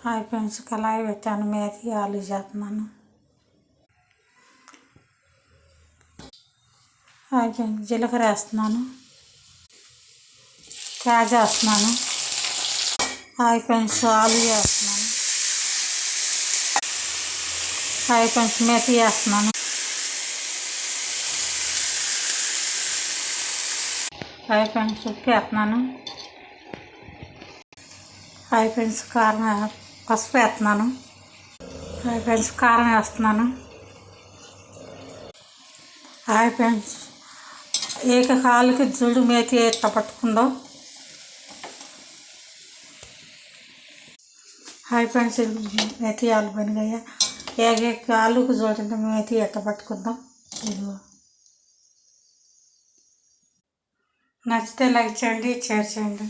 Hi friends, కళాయి పెట్టాను, మేతి ఆలు చేస్తున్నాను. హాయ్ ఫ్రెండ్స్, జీలకర్ర వేస్తున్నాను, క్యాజ్ వేస్తున్నాను. హాయ్ ఫ్రెండ్స్, ఆలు వేస్తున్నాను. హాయ్ ఫ్రెండ్స్, మేతి వేస్తున్నాను. హాయ్ ఫ్రెండ్స్, ఉప్పు వేస్తున్నాను. హాయ్ ఫ్రెండ్స్, పసుపు వేస్తున్నాను. హాయ్ ఫ్రెండ్స్, కారం వేస్తున్నాను. హాయ్ ఫ్రెండ్స్, కాలుకి జుడు మేతి ఎట్లా పట్టుకుందో. హాయ్ ఫ్రెండ్స్, మేతి ఆలు పనిగయ్యా ఆలుకు చూడండి మేతి ఎట్లా పట్టుకుందాం. ఇదిగో నచ్చితే లైక్ చేయండి, షేర్ చేయండి.